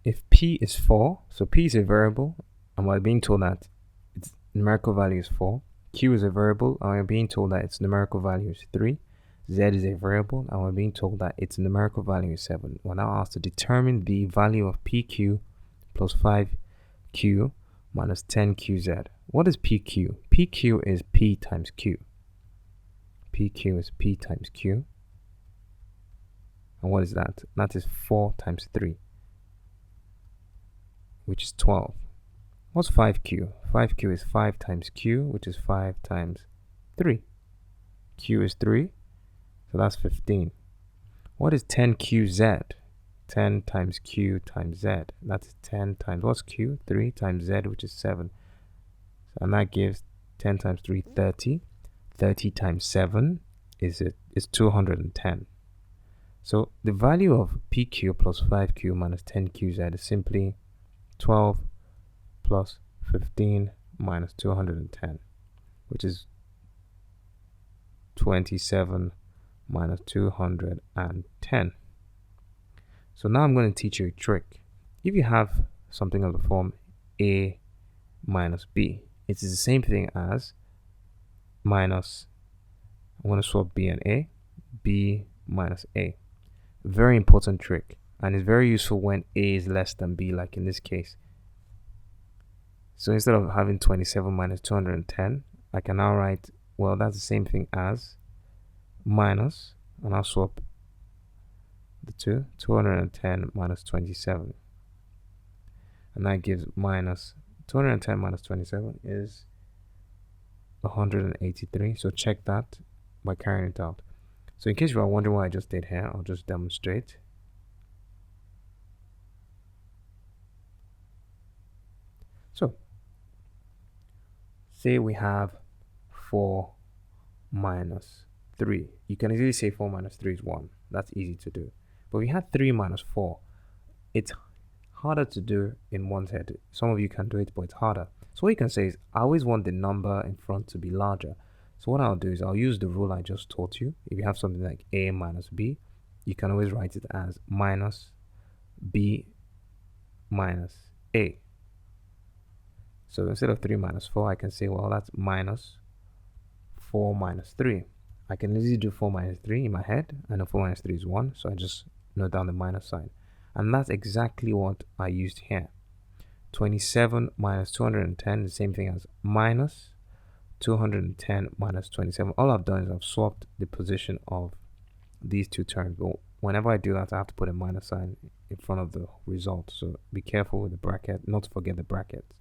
if p is 4, so p is a variable, and we're being told that its numerical value is 4. Q is a variable, and we're being told that its numerical value is 3. Z is a variable, and we're being told that its numerical value is 7. We're now asked to determine the value of PQ plus 5Q minus 10QZ. What is PQ? PQ is P times Q. PQ is P times Q. And what is that? That is 4 times 3, which is 12. What's 5Q? 5Q is 5 times Q, which is 5 times 3. Q is 3, so that's 15. What is 10QZ? 10 times Q times Z. That's 10 times, what's Q? 3 times Z, which is 7. And that gives 10 times 3, 30. 30 times 7 is 210. So the value of PQ plus 5Q minus 10QZ is simply 12 plus 15 minus 210, which is 27 minus 210. So now I'm going to teach you a trick. If you have something of the form A minus B, it is the same thing as minus, I'm going to swap B and A, B minus A. Very important trick, and it's very useful when A is less than B, like in this case. So instead of having 27 minus 210, I can now write, well, that's the same thing as minus, and I'll swap the two, 210 minus 27. And that gives minus 210 minus 27 is 183. So check that by carrying it out. So in case you are wondering what I just did here, I'll just demonstrate. So say we have 4 minus 3. You can easily say 4 minus 3 is 1. That's easy to do. But we had 3 minus 4. It's harder to do in one's head. Some of you can do it, but it's harder. So what you can say is, I always want the number in front to be larger. So what I'll do is I'll use the rule I just taught you. If you have something like A minus B, you can always write it as minus B minus A. So instead of 3 minus 4, I can say, well, that's minus 4 minus 3. I can easily do 4 minus 3 in my head. I know 4 minus 3 is 1, so I just note down the minus sign. And that's exactly what I used here. 27 minus 210 is the same thing as minus 210 minus 27. All I've done is I've swapped the position of these two terms. But whenever I do that, I have to put a minus sign in front of the result. So be careful with the bracket, not to forget the brackets.